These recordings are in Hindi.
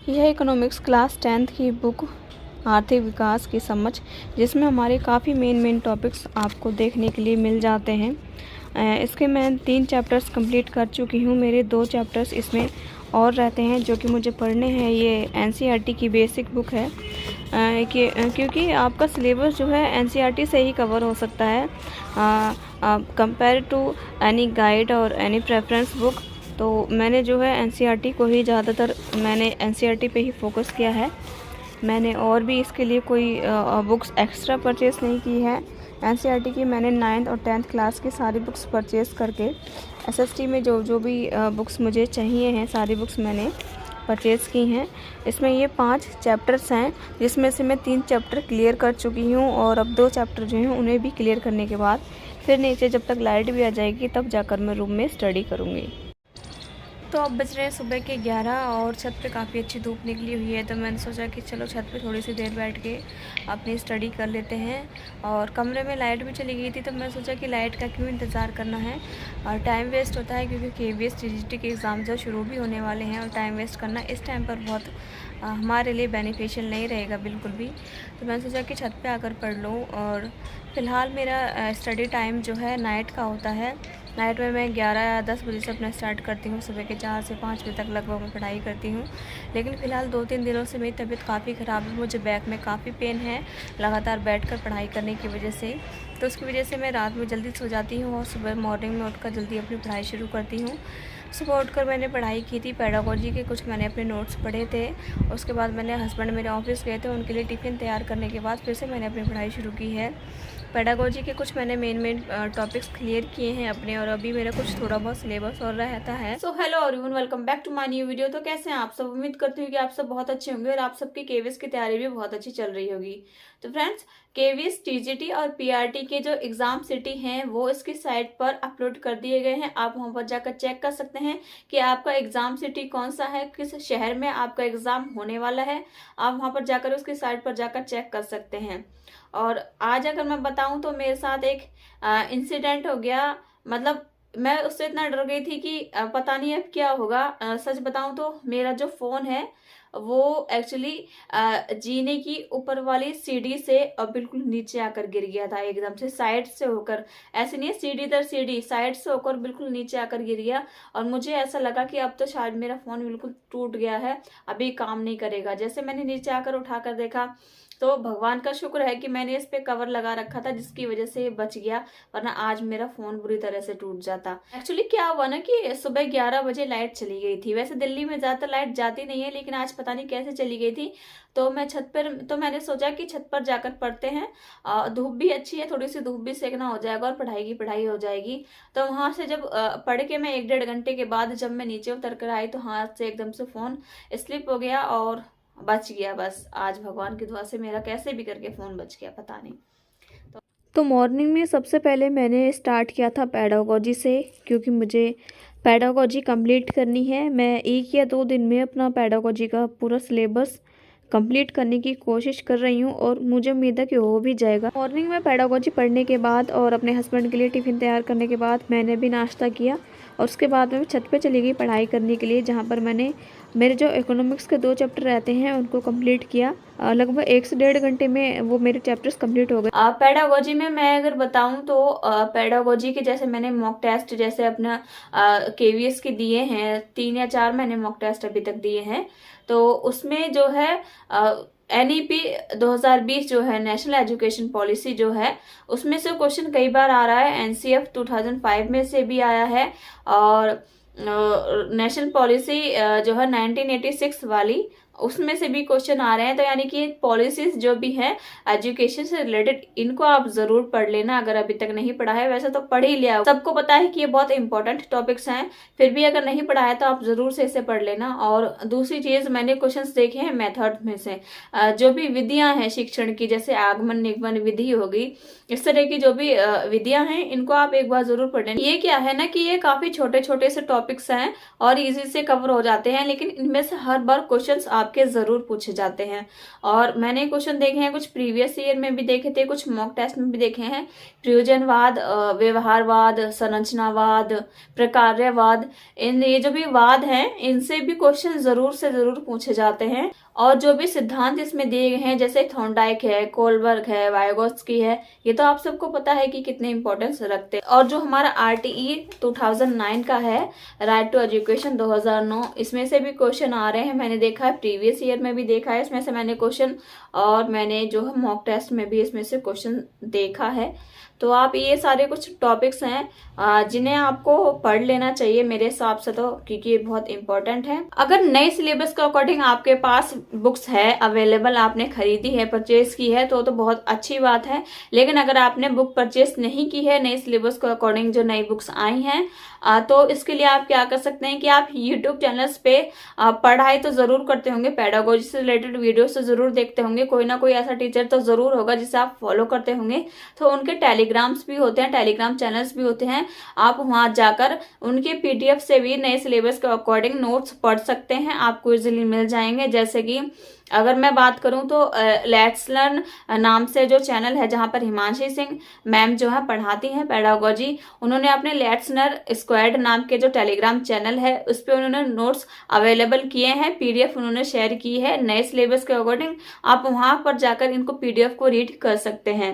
यह इकोनॉमिक्स क्लास 10th की बुक आर्थिक विकास की समझ, जिसमें हमारे काफ़ी मेन टॉपिक्स आपको देखने के लिए मिल जाते हैं। इसके मैं 3 चैप्टर्स कंप्लीट कर चुकी हूँ। मेरे 2 चैप्टर्स इसमें और रहते हैं जो कि मुझे पढ़ने हैं। ये एनसीईआरटी की बेसिक बुक है क्योंकि आपका सिलेबस जो है एनसीईआरटी से ही कवर हो सकता है कंपेयर टू एनी गाइड और एनी प्रेफरेंस बुक। तो मैंने जो है एनसीईआरटी को ही ज़्यादातर एनसीईआरटी पे ही फोकस किया है। मैंने और भी इसके लिए कोई बुक्स एक्स्ट्रा परचेज़ नहीं की है। एनसीईआरटी की मैंने 9th और 10th क्लास की सारी बुक्स परचेज़ करके एसएसटी में जो भी बुक्स मुझे चाहिए हैं सारी बुक्स मैंने परचेज़ की हैं। इसमें ये 5 चैप्टर्स हैं, जिसमें से मैं 3 चैप्टर क्लियर कर चुकी हूँ और अब 2 चैप्टर जो हैं उन्हें भी क्लियर करने के बाद फिर नीचे जब तक लाइट भी आ जाएगी तब जाकर मैं रूम में स्टडी करूँगी। तो अब बज रहे हैं सुबह के 11 और छत पे काफ़ी अच्छी धूप निकली हुई है, तो मैंने सोचा कि चलो छत पे थोड़ी सी देर बैठ के अपनी स्टडी कर लेते हैं। और कमरे में लाइट भी चली गई थी, तो मैं सोचा कि लाइट का क्यों इंतज़ार करना है और टाइम वेस्ट होता है, क्योंकि केवीएस टीजीटी के एग्ज़ाम जो शुरू भी होने वाले हैं और टाइम वेस्ट करना इस टाइम पर बहुत हमारे लिए बेनिफिशियल नहीं रहेगा बिल्कुल भी। तो मैंने सोचा कि छत पे आकर पढ़ लूँ। और फ़िलहाल मेरा स्टडी टाइम जो है नाइट का होता है। नाइट में मैं 11 या 10 बजे से अपना स्टार्ट करती हूँ। सुबह के 4 से 5 बजे तक लगभग मैं पढ़ाई करती हूँ। लेकिन फ़िलहाल 2-3 दिनों से मेरी तबीयत काफ़ी ख़राब है। मुझे बैक में काफ़ी पेन है लगातार बैठकर पढ़ाई करने की वजह से। तो उसकी वजह से मैं रात में जल्दी सो जाती हूँ और सुबह मॉर्निंग में उठकर जल्दी अपनी पढ़ाई शुरू करती हूँ। सुबह उठकर मैंने पढ़ाई की थी पेडागोजी के, कुछ मैंने अपने नोट्स पढ़े थे। उसके बाद मैंने हस्बैंड मेरे ऑफिस गए थे, उनके लिए टिफ़िन तैयार करने के बाद फिर से मैंने अपनी पढ़ाई शुरू की है। पेडागोजी के कुछ मैंने मेन टॉपिक्स क्लियर किए हैं अपने, और अभी मेरा कुछ थोड़ा बहुत सिलेबस और रहता है। So hello everyone, welcome back to my new video. तो कैसे हैं आप सब? उम्मीद करती हूँ कि आप सब बहुत अच्छे होंगे और आप सबकी केवीएस की तैयारी भी बहुत अच्छी चल रही होगी। तो फ्रेंड्स, केवीएस, टीजीटी और पीआरटी के जो एग्जाम सिटी हैं वो इसकी साइट पर अपलोड कर दिए गए हैं। आप वहां पर जाकर चेक कर सकते हैं कि आपका एग्जाम सिटी कौन सा है, किस शहर में आपका एग्जाम होने वाला है। आप वहां पर जाकर उसकी साइट पर जाकर चेक कर सकते हैं। और आज अगर मैं बताऊं तो मेरे साथ एक इंसिडेंट हो गया। मतलब मैं उससे इतना डर गई थी कि पता नहीं अब क्या होगा। सच बताऊं तो मेरा जो फोन है वो एक्चुअली जीने की ऊपर वाली सीढ़ी से बिल्कुल नीचे आकर गिर गया था, एकदम से साइड से होकर। ऐसे नहीं है सीढ़ी दर सीढ़ी, साइड से होकर बिल्कुल नीचे आकर गिर गया। और मुझे ऐसा लगा कि अब तो शायद मेरा फोन बिल्कुल टूट गया है, अभी काम नहीं करेगा। जैसे मैंने नीचे आकर उठाकर देखा तो भगवान का शुक्र है कि मैंने इस पे कवर लगा रखा था, जिसकी वजह से ये बच गया, वरना आज मेरा फोन बुरी तरह से टूट जाता। एक्चुअली क्या हुआ ना कि सुबह 11 बजे लाइट चली गई थी। वैसे दिल्ली में ज्यादातर लाइट जाती नहीं है, लेकिन आज पता नहीं कैसे चली गई थी। तो मैंने सोचा कि छत पर जाकर पढ़ते हैं। धूप भी अच्छी है, थोड़ी सी धूप भी सेकना हो जाएगा और पढ़ाई की पढ़ाई हो जाएगी। तो वहां से जब पढ़ के मैं 1-1.5 घंटे के बाद जब मैं नीचे उतर कर आई तो हाथ से एकदम से फोन स्लिप हो गया और बच गया। बस आज भगवान की दुआ से मेरा कैसे भी करके फ़ोन बच गया, पता नहीं। तो मॉर्निंग में सबसे पहले मैंने स्टार्ट किया था पेडागोजी से, क्योंकि मुझे पेडागोजी कंप्लीट करनी है। मैं 1 या 2 दिन में अपना पेडागोजी का पूरा सिलेबस कंप्लीट करने की कोशिश कर रही हूँ और मुझे उम्मीद है कि हो भी जाएगा। मॉर्निंग में पेडागोजी पढ़ने के बाद और अपने हस्बैंड के लिए टिफ़िन तैयार करने के बाद मैंने भी नाश्ता किया और उसके बाद मैं छत पे चली गई पढ़ाई करने के लिए, जहाँ पर मैंने मेरे जो इकोनॉमिक्स के 2 चैप्टर रहते हैं उनको कंप्लीट किया। लगभग 1 से 1.5 घंटे में वो मेरे चैप्टर्स कंप्लीट हो गए। पेडागोजी में मैं अगर बताऊं तो पेडागोजी के जैसे मैंने मॉक टेस्ट जैसे अपना केवीएस के दिए हैं, 3 या 4 मैंने मॉक टेस्ट अभी तक दिए हैं। तो उसमें जो है एनईपी 2020 जो है नेशनल एजुकेशन पॉलिसी जो है, उसमें से क्वेश्चन कई बार आ रहा है। एनसीएफ 2005 में से भी आया है और नेशनल पॉलिसी जो है 1986 वाली, उसमें से भी क्वेश्चन आ रहे हैं। तो यानी कि पॉलिसीज जो भी हैं एजुकेशन से रिलेटेड, इनको आप जरूर पढ़ लेना अगर अभी तक नहीं पढ़ा है। वैसे तो पढ़ ही लिया, सबको पता है कि ये बहुत इंपॉर्टेंट टॉपिक्स हैं, फिर भी अगर नहीं पढ़ा है तो आप जरूर से इसे पढ़ लेना। और दूसरी चीज, मैंने क्वेश्चंस देखे हैं मेथड में से, जो भी विधियां हैं शिक्षण की, जैसे आगमन निगमन विधि होगी, इस तरह की जो भी विधियां हैं, इनको आप एक बार जरूर पढ़ लेना। ये क्या है ना कि ये काफी छोटे छोटे से टॉपिक्स हैं और इजी से कवर हो जाते हैं, लेकिन इनमें से हर बार क्वेश्चंस आपके ज़रूर पूछे जाते हैं। और मैंने क्वेश्चन देखे हैं, कुछ प्रीवियस ईयर में भी देखे थे, कुछ मॉक टेस्ट में भी देखे हैं। प्रयोजनवाद, व्यवहारवाद, संरचनावाद, प्रकार्यवाद, इन ये जो भी वाद हैं इनसे भी क्वेश्चन ज़रूर से ज़रूर पूछे जाते हैं। और जो भी सिद्धांत इसमें दिए गए हैं, जैसे थॉर्नडाइक है, कोलबर्ग है, वाइगोत्स्की है, ये तो आप सबको पता है कि कितने इंपॉर्टेंस रखते हैं। और जो हमारा RTE 2009 का है, राइट टू एजुकेशन 2009, इसमें से भी क्वेश्चन आ रहे हैं। मैंने देखा है, प्रीवियस ईयर में भी देखा है इसमें से मैंने क्वेश्चन, और मैंने जो है मॉक टेस्ट में भी इसमें से क्वेश्चन देखा है। तो आप ये सारे कुछ टॉपिक्स हैं जिन्हें आपको पढ़ लेना चाहिए मेरे हिसाब से, तो क्योंकि ये बहुत इंपॉर्टेंट है। अगर नए सिलेबस के अकॉर्डिंग आपके पास बुक्स है अवेलेबल, आपने खरीदी है, परचेज की है, तो बहुत अच्छी बात है। लेकिन अगर आपने बुक परचेज नहीं की है नए सिलेबस के अकॉर्डिंग जो नई बुक्स आई हैं, तो इसके लिए आप क्या कर सकते हैं कि आप यूट्यूब चैनल्स पे पढ़ाई तो जरूर करते होंगे, पेडागोजी से रिलेटेड वीडियो तो जरूर देखते होंगे, कोई ना कोई ऐसा टीचर तो जरूर होगा जिसे आप फॉलो करते होंगे। तो उनके टेलीग्राम्स भी होते हैं, टेलीग्राम चैनल्स भी होते हैं, आप वहां जाकर उनके PDF से भी नए सिलेबस के अकॉर्डिंग नोट्स पढ़ सकते हैं, आपको इजिली मिल जाएंगे। जैसे कि अगर मैं बात करूं तो लेट्स लर्न नाम से जो चैनल है, जहां पर हिमांशी सिंह मैम जो है पढ़ाती हैं पेडागोजी, उन्होंने अपने लेट्स लर्न स्क्वाड नाम के जो टेलीग्राम चैनल है उस पे उन्होंने नोट्स अवेलेबल किए हैं, PDF उन्होंने शेयर की है नए सिलेबस के अकॉर्डिंग। आप वहां पर जाकर इनको PDF को रीड कर सकते हैं।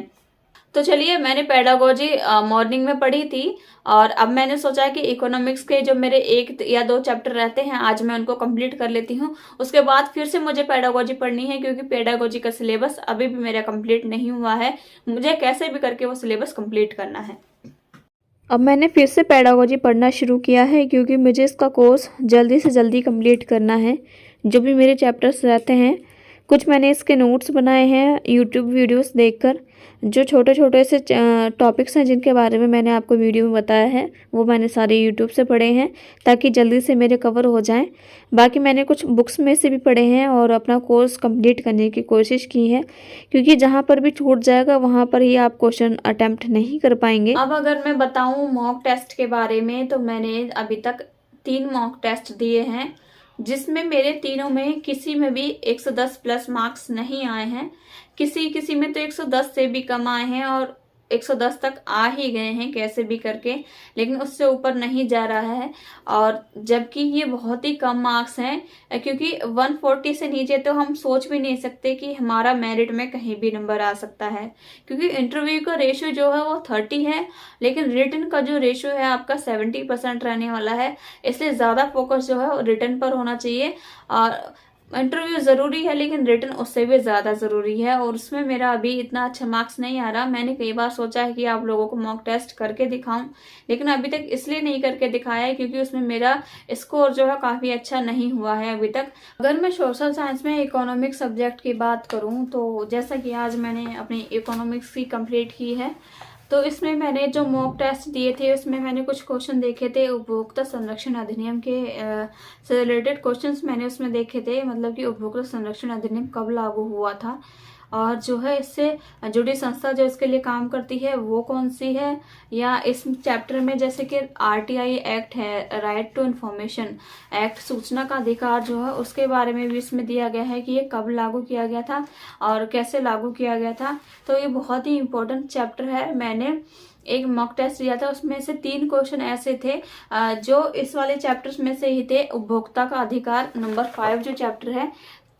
तो चलिए, मैंने पेडागोजी मॉर्निंग में पढ़ी थी, और अब मैंने सोचा कि इकोनॉमिक्स के जो मेरे 1 या 2 चैप्टर रहते हैं आज मैं उनको कंप्लीट कर लेती हूँ। उसके बाद फिर से मुझे पेडागोजी पढ़नी है, क्योंकि पेडागोजी का सिलेबस अभी भी मेरा कंप्लीट नहीं हुआ है। मुझे कैसे भी करके वो सिलेबस कंप्लीट करना है। अब मैंने फिर से पेडागोजी पढ़ना शुरू किया है, क्योंकि मुझे इसका कोर्स जल्दी से जल्दी कंप्लीट करना है। जो भी मेरे चैप्टर्स रहते हैं, कुछ मैंने इसके नोट्स बनाए हैं यूट्यूब वीडियोस देखकर। जो छोटे छोटे से टॉपिक्स हैं जिनके बारे में मैंने आपको वीडियो में बताया है, वो मैंने सारे यूट्यूब से पढ़े हैं, ताकि जल्दी से मेरे कवर हो जाएं। बाकी मैंने कुछ बुक्स में से भी पढ़े हैं और अपना कोर्स कंप्लीट करने की कोशिश की है, क्योंकि जहाँ पर भी छूट जाएगा वहाँ पर ही आप क्वेश्चन अटेम्प्ट नहीं कर पाएंगे। अब अगर मैं बताऊँ मॉक टेस्ट के बारे में, तो मैंने अभी तक 3 मॉक टेस्ट दिए हैं, जिसमें मेरे तीनों में किसी में भी 110 प्लस मार्क्स नहीं आए हैं। किसी में तो 110 से भी कम आए हैं, और 110 तक आ ही गए हैं कैसे भी करके, लेकिन उससे ऊपर नहीं जा रहा है। और जबकि ये बहुत ही कम मार्क्स हैं, क्योंकि 140 से नीचे तो हम सोच भी नहीं सकते कि हमारा मेरिट में कहीं भी नंबर आ सकता है, क्योंकि इंटरव्यू का रेशियो जो है वो 30 है, लेकिन रिटन का जो रेशियो है आपका 70% रहने वाला है। इसलिए ज़्यादा फोकस जो है रिटन पर होना चाहिए। और इंटरव्यू ज़रूरी है, लेकिन रिटन उससे भी ज़्यादा ज़रूरी है, और उसमें मेरा अभी इतना अच्छा मार्क्स नहीं आ रहा। मैंने कई बार सोचा है कि आप लोगों को मॉक टेस्ट करके दिखाऊं, लेकिन अभी तक इसलिए नहीं करके दिखाया है क्योंकि उसमें मेरा स्कोर जो है काफ़ी अच्छा नहीं हुआ है अभी तक। अगर मैं सोशल साइंस में इकोनॉमिक्स सब्जेक्ट की बात करूँ, तो जैसा कि आज मैंने अपनी इकोनॉमिक्स की कंप्लीट की है, तो इसमें मैंने जो मॉक टेस्ट दिए थे उसमें मैंने कुछ क्वेश्चन देखे थे उपभोक्ता संरक्षण अधिनियम के से रिलेटेड क्वेश्चंस मैंने उसमें देखे थे। मतलब कि उपभोक्ता संरक्षण अधिनियम कब लागू हुआ था, और जो है इससे जुड़ी संस्था जो इसके लिए काम करती है वो कौन सी है, या इस चैप्टर में जैसे कि RTI एक्ट है, राइट टू इन्फॉर्मेशन एक्ट, सूचना का अधिकार जो है उसके बारे में भी इसमें दिया गया है कि ये कब लागू किया गया था और कैसे लागू किया गया था। तो ये बहुत ही इम्पोर्टेंट चैप्टर है। मैंने एक मॉक टेस्ट दिया था, उसमें से 3 क्वेश्चन ऐसे थे जो इस वाले चैप्टर्स में से ही थे। उपभोक्ता का अधिकार नंबर 5 जो चैप्टर है,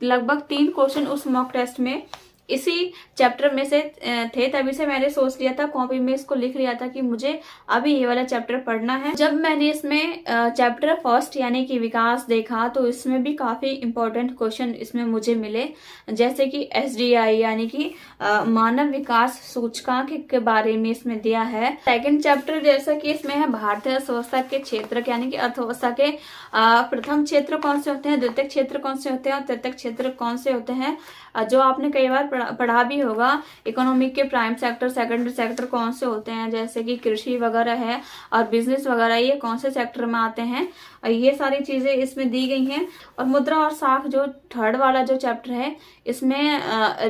लगभग 3 क्वेश्चन उस मॉक टेस्ट में इसी चैप्टर में से थे। तभी से मैंने सोच लिया था, कॉपी में इसको लिख लिया था कि मुझे अभी ये वाला चैप्टर पढ़ना है। जब मैंने इसमें चैप्टर फर्स्ट यानी कि विकास देखा, तो इसमें भी काफी इंपॉर्टेंट क्वेश्चन इसमें मुझे मिले, जैसे कि SDI यानी कि मानव विकास सूचकांक के बारे में इसमें दिया है। सेकंड चैप्टर जैसा कि इसमें है भारतीय अर्थव्यवस्था के क्षेत्र, यानी कि अर्थव्यवस्था के प्रथम क्षेत्र कौन से होते हैं, द्वितीय क्षेत्र कौन से होते हैं और तृतीय क्षेत्र कौन से होते हैं, जो आपने कई बार पढ़ा भी होगा। इकोनॉमिक के प्राइम सेक्टर, सेकेंडरी सेक्टर कौन से होते हैं, जैसे कि कृषि वगैरह है और बिजनेस वगैरह, ये कौन से सेक्टर में आते हैं, ये सारी चीजें इसमें दी गई हैं। और मुद्रा और साख जो थर्ड वाला जो चैप्टर है, इसमें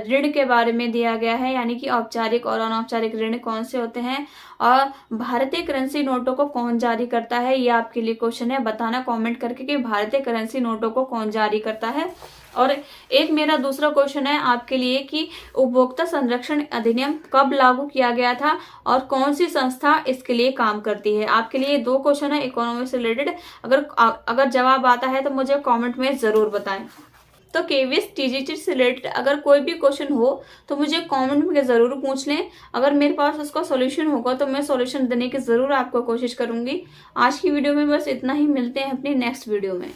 ऋण के बारे में दिया गया है, यानी कि औपचारिक और अनौपचारिक ऋण कौन से होते हैं, और भारतीय करेंसी नोटों को कौन जारी करता है। ये आपके लिए क्वेश्चन है, बताना कमेंट करके कि भारतीय करेंसी नोटों को कौन जारी करता है। और एक मेरा दूसरा क्वेश्चन है आपके लिए कि उपभोक्ता संरक्षण अधिनियम कब लागू किया गया था और कौन सी संस्था इसके लिए काम करती है। आपके लिए 2 क्वेश्चन है इकोनॉमी से रिलेटेड। अगर जवाब आता है तो मुझे कमेंट में जरूर बताएं। तो केवीएस टीजीटी से रिलेटेड अगर कोई भी क्वेश्चन हो तो मुझे कमेंट में जरूर पूछ लें। अगर मेरे पास उसका सॉल्यूशन होगा तो मैं सॉल्यूशन देने की जरूर आपको कोशिश करूंगी। आज की वीडियो में बस इतना ही, मिलते हैं अपनी नेक्स्ट वीडियो में।